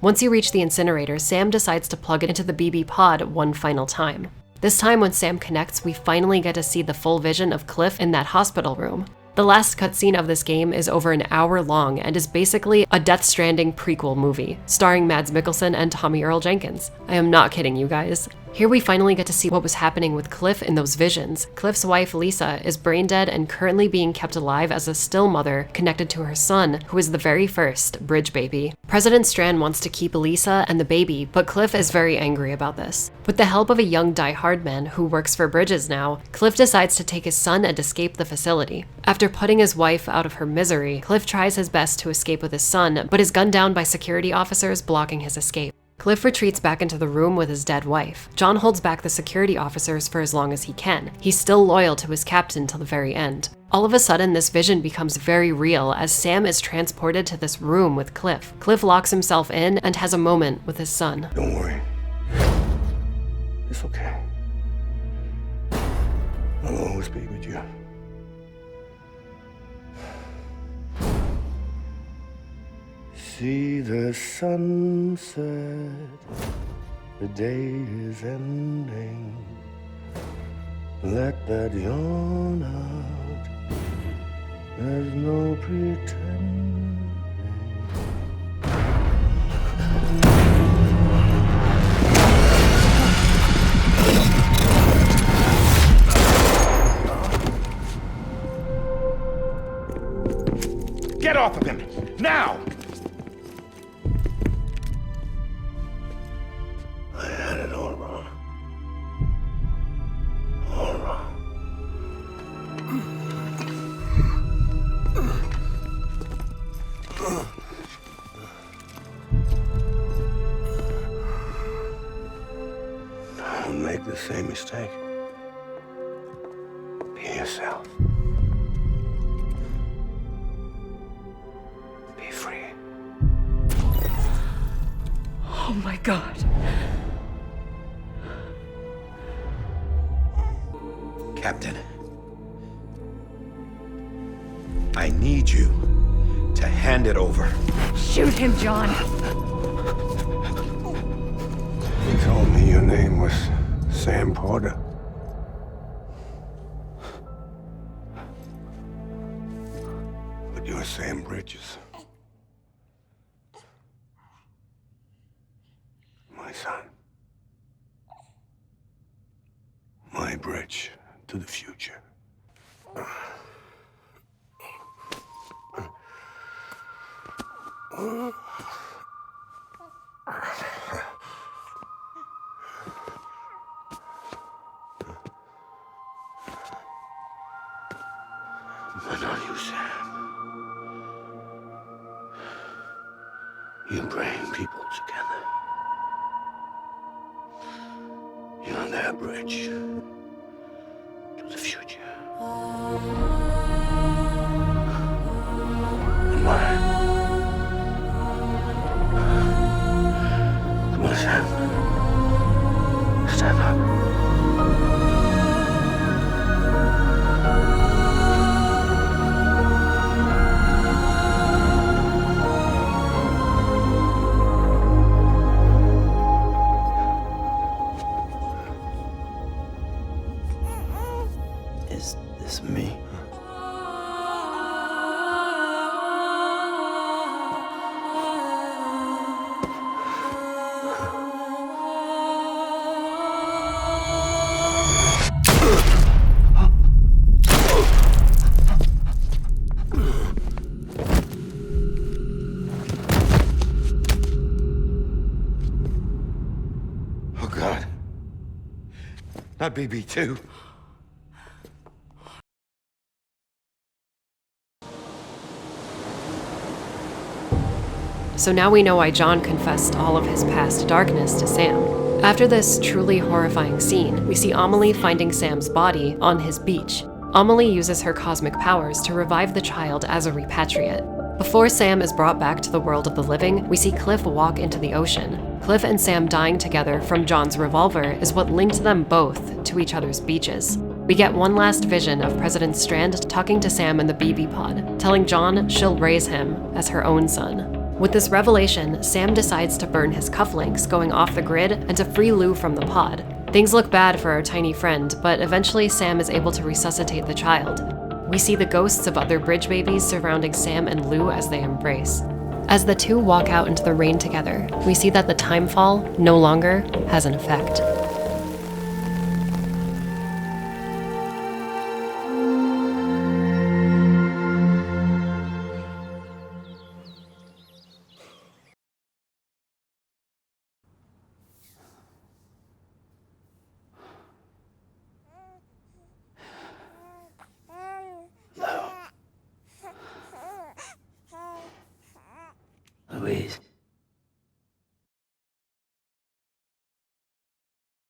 Once you reach the incinerator, Sam decides to plug it into the BB pod one final time. This time when Sam connects, we finally get to see the full vision of Cliff in that hospital room. The last cutscene of this game is over an hour long and is basically a Death Stranding prequel movie, starring Mads Mikkelsen and Tommy Earl Jenkins. I am not kidding you guys. Here we finally get to see what was happening with Cliff in those visions. Cliff's wife, Lisa, is brain dead and currently being kept alive as a still mother connected to her son, who is the very first bridge baby. President Strand wants to keep Lisa and the baby, but Cliff is very angry about this. With the help of a young die-hard man who works for Bridges now, Cliff decides to take his son and escape the facility. After putting his wife out of her misery, Cliff tries his best to escape with his son, but is gunned down by security officers blocking his escape. Cliff retreats back into the room with his dead wife. John holds back the security officers for as long as he can. He's still loyal to his captain till the very end. All of a sudden, this vision becomes very real as Sam is transported to this room with Cliff. Cliff locks himself in and has a moment with his son. Don't worry. It's okay. I'll always be with you. See the sunset, the day is ending. Let that yawn out, there's no pretending. Get off of him, now! I had it all wrong. All wrong. Don't make the same mistake. Be yourself. Be free. Oh my God. Captain, I need you to hand it over. Shoot him, John. You told me your name was Sam Porter. But you're Sam Bridges. My son. My bridge to the future. But not you, Sam. You bring people together. You're their bridge to the future. And mine. Come on, Sam. Stand up. Is this me? Oh, God. Not BB2. so now we know why John confessed all of his past darkness to Sam. After this truly horrifying scene, we see Amelie finding Sam's body on his beach. Amelie uses her cosmic powers to revive the child as a repatriate. Before Sam is brought back to the world of the living, we see Cliff walk into the ocean. Cliff and Sam dying together from John's revolver is what linked them both to each other's beaches. We get one last vision of President Strand talking to Sam in the BB pod, telling John she'll raise him as her own son. With this revelation, Sam decides to burn his cufflinks, going off the grid and to free Lou from the pod. Things look bad for our tiny friend, but eventually Sam is able to resuscitate the child. We see the ghosts of other bridge babies surrounding Sam and Lou as they embrace. As the two walk out into the rain together, we see that the timefall no longer has an effect. Louise.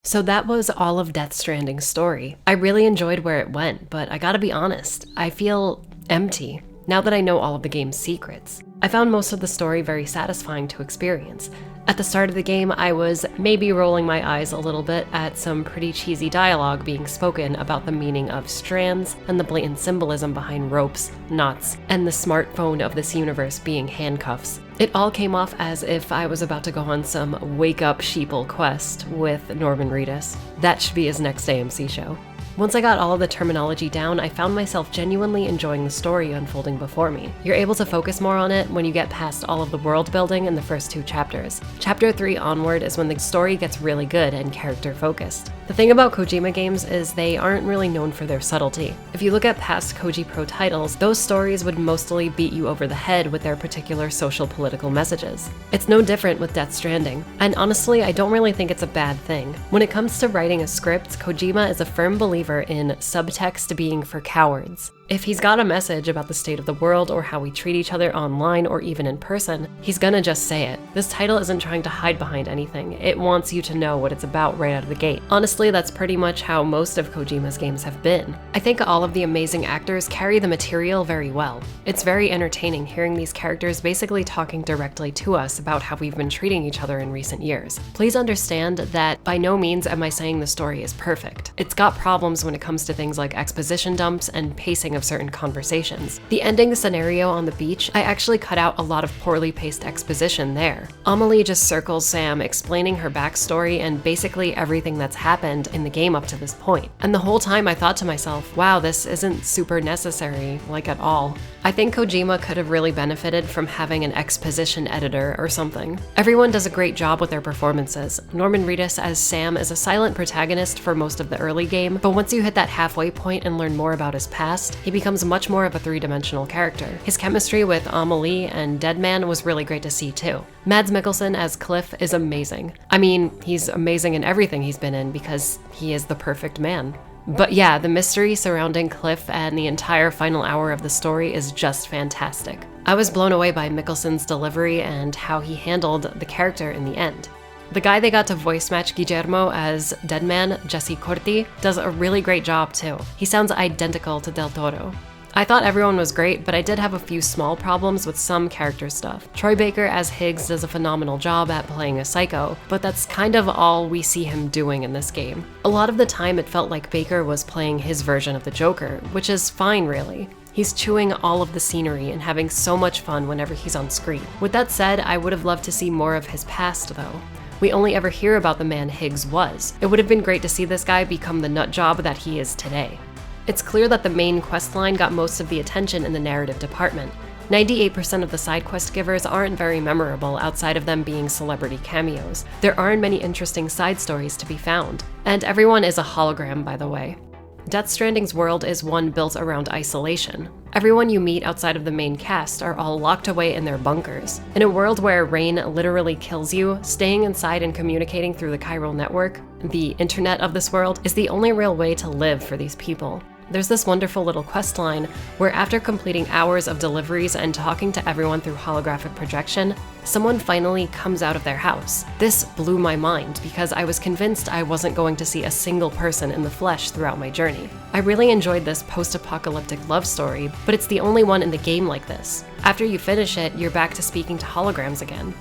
So that was all of Death Stranding's story. I really enjoyed where it went, but I gotta be honest, I feel empty now that I know all of the game's secrets. I found most of the story very satisfying to experience. At the start of the game, I was maybe rolling my eyes a little bit at some pretty cheesy dialogue being spoken about the meaning of strands and the blatant symbolism behind ropes, knots, and the smartphone of this universe being handcuffs. It all came off as if I was about to go on some wake-up sheeple quest with Norman Reedus. That should be his next AMC show. Once I got all of the terminology down, I found myself genuinely enjoying the story unfolding before me. You're able to focus more on it when you get past all of the world building in the first 2 chapters. Chapter 3 onward is when the story gets really good and character focused. The thing about Kojima games is they aren't really known for their subtlety. If you look at past Koji Pro titles, those stories would mostly beat you over the head with their particular social political messages. It's no different with Death Stranding, and honestly, I don't really think it's a bad thing. When it comes to writing a script, Kojima is a firm believer in subtext being for cowards. If he's got a message about the state of the world or how we treat each other online or even in person, he's gonna just say it. This title isn't trying to hide behind anything. It wants you to know what it's about right out of the gate. Honestly, that's pretty much how most of Kojima's games have been. I think all of the amazing actors carry the material very well. It's very entertaining hearing these characters basically talking directly to us about how we've been treating each other in recent years. Please understand that by no means am I saying the story is perfect. It's got problems when it comes to things like exposition dumps and pacing of certain conversations. The ending scenario on the beach, I actually cut out a lot of poorly paced exposition there. Amelie just circles Sam explaining her backstory and basically everything that's happened in the game up to this point. And the whole time I thought to myself, wow, this isn't super necessary, like at all. I think Kojima could have really benefited from having an exposition editor or something. Everyone does a great job with their performances. Norman Reedus as Sam is a silent protagonist for most of the early game, but once you hit that halfway point and learn more about his past, he becomes much more of a three-dimensional character. His chemistry with Amelie and Deadman was really great to see too. Mads Mikkelsen as Cliff is amazing. I mean, he's amazing in everything he's been in because he is the perfect man. But yeah, the mystery surrounding Cliff and the entire final hour of the story is just fantastic. I was blown away by Mikkelsen's delivery and how he handled the character in the end. The guy they got to voice match Guillermo as Deadman, Jesse Corti, does a really great job too. He sounds identical to Del Toro. I thought everyone was great, but I did have a few small problems with some character stuff. Troy Baker as Higgs does a phenomenal job at playing a psycho, but that's kind of all we see him doing in this game. A lot of the time it felt like Baker was playing his version of the Joker, which is fine really. He's chewing all of the scenery and having so much fun whenever he's on screen. With that said, I would have loved to see more of his past though. We only ever hear about the man Higgs was. It would have been great to see this guy become the nut job that he is today. It's clear that the main questline got most of the attention in the narrative department. 98% of the side quest givers aren't very memorable outside of them being celebrity cameos. There aren't many interesting side stories to be found. And everyone is a hologram, by the way. Death Stranding's world is one built around isolation. Everyone you meet outside of the main cast are all locked away in their bunkers. In a world where rain literally kills you, staying inside and communicating through the chiral network, the internet of this world, is the only real way to live for these people. there's this wonderful little quest line where after completing hours of deliveries and talking to everyone through holographic projection, someone finally comes out of their house. This blew my mind because I was convinced I wasn't going to see a single person in the flesh throughout my journey. I really enjoyed this post-apocalyptic love story, but it's the only one in the game like this. After you finish it, you're back to speaking to holograms again.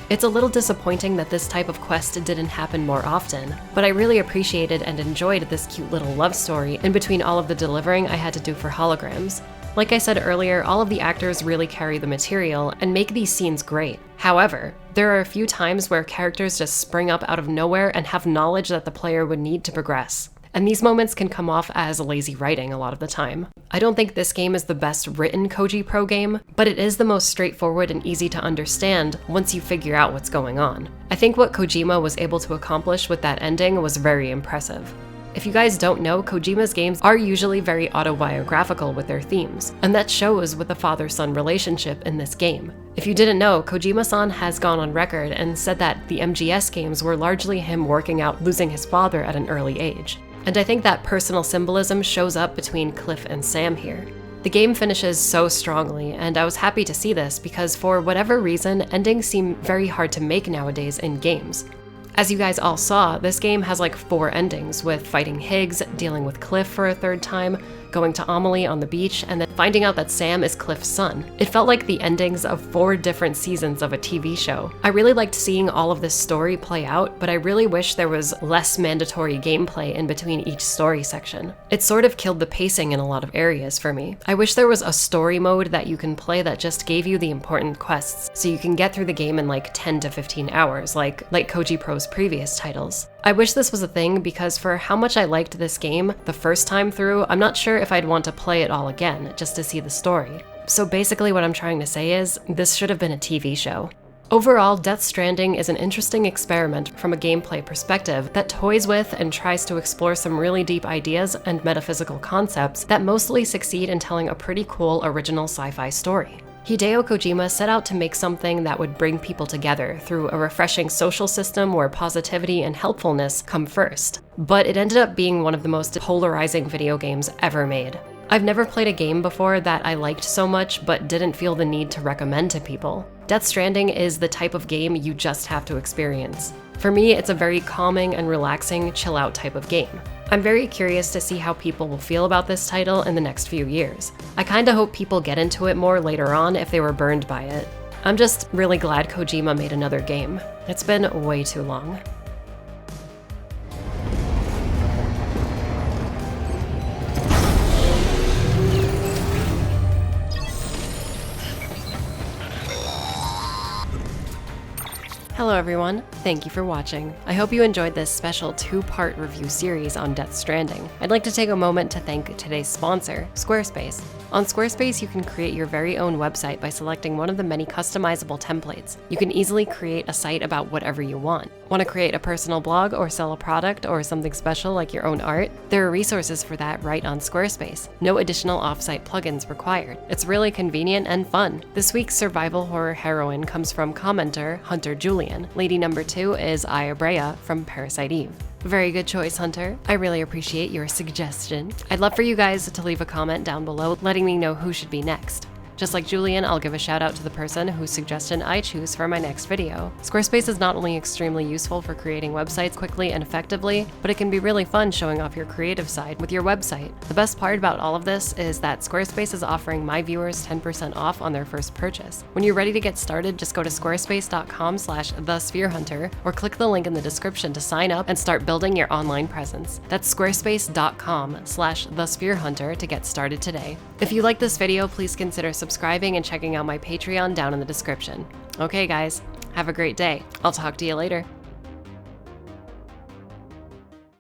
It's a little disappointing that this type of quest didn't happen more often, but I really appreciated and enjoyed this cute little love story in between all of the delivering I had to do for holograms. Like I said earlier, all of the actors really carry the material and make these scenes great. However, there are a few times where characters just spring up out of nowhere and have knowledge that the player would need to progress. And these moments can come off as lazy writing a lot of the time. I don't think this game is the best written Koji Pro game, but it is the most straightforward and easy to understand once you figure out what's going on. I think what Kojima was able to accomplish with that ending was very impressive. If you guys don't know, Kojima's games are usually very autobiographical with their themes, and that shows with the father-son relationship in this game. If you didn't know, Kojima-san has gone on record and said that the MGS games were largely him working out losing his father at an early age. And I think that personal symbolism shows up between Cliff and Sam here. The game finishes so strongly, and I was happy to see this because for whatever reason, endings seem very hard to make nowadays in games. As you guys all saw, this game has like 4 endings, with fighting Higgs, dealing with Cliff for a 3rd time, going to Amelie on the beach, and then finding out that Sam is Cliff's son. It felt like the endings of 4 different seasons of a TV show. I really liked seeing all of this story play out, but I really wish there was less mandatory gameplay in between each story section. It sort of killed the pacing in a lot of areas for me. I wish there was a story mode that you can play that just gave you the important quests, so you can get through the game in like 10 to 15 hours, like Koji Pro's previous titles. I wish this was a thing because for how much I liked this game the first time through, I'm not sure if I'd want to play it all again just to see the story. So basically what I'm trying to say is, this should have been a TV show. Overall, Death Stranding is an interesting experiment from a gameplay perspective that toys with and tries to explore some really deep ideas and metaphysical concepts that mostly succeed in telling a pretty cool original sci-fi story. Hideo Kojima set out to make something that would bring people together through a refreshing social system where positivity and helpfulness come first. But it ended up being one of the most polarizing video games ever made. I've never played a game before that I liked so much but didn't feel the need to recommend to people. Death Stranding is the type of game you just have to experience. For me, it's a very calming and relaxing, chill-out type of game. I'm very curious to see how people will feel about this title in the next few years. I kinda hope people get into it more later on if they were burned by it. I'm just really glad Kojima made another game. It's been way too long. Hello everyone, thank you for watching. I hope you enjoyed this special 2-part review series on Death Stranding. I'd like to take a moment to thank today's sponsor, Squarespace. On Squarespace, you can create your very own website by selecting one of the many customizable templates. You can easily create a site about whatever you want. Want to create a personal blog or sell a product or something special like your own art? There are resources for that right on Squarespace. No additional offsite plugins required. It's really convenient and fun. This week's survival horror heroine comes from commenter Hunter Julian. Lady number 2 is Aya Brea from Parasite Eve. Very good choice, Hunter. I really appreciate your suggestion. I'd love for you guys to leave a comment down below letting me know who should be next. Just like Julian, I'll give a shout out to the person whose suggestion I choose for my next video. Squarespace is not only extremely useful for creating websites quickly and effectively, but it can be really fun showing off your creative side with your website. The best part about all of this is that Squarespace is offering my viewers 10% off on their first purchase. When you're ready to get started, just go to squarespace.com/thespherehunter or click the link in the description to sign up and start building your online presence. That's squarespace.com/thespherehunter to get started today. If you like this video, please consider subscribing and checking out my Patreon down in the description. Okay guys, have a great day. I'll talk to you later.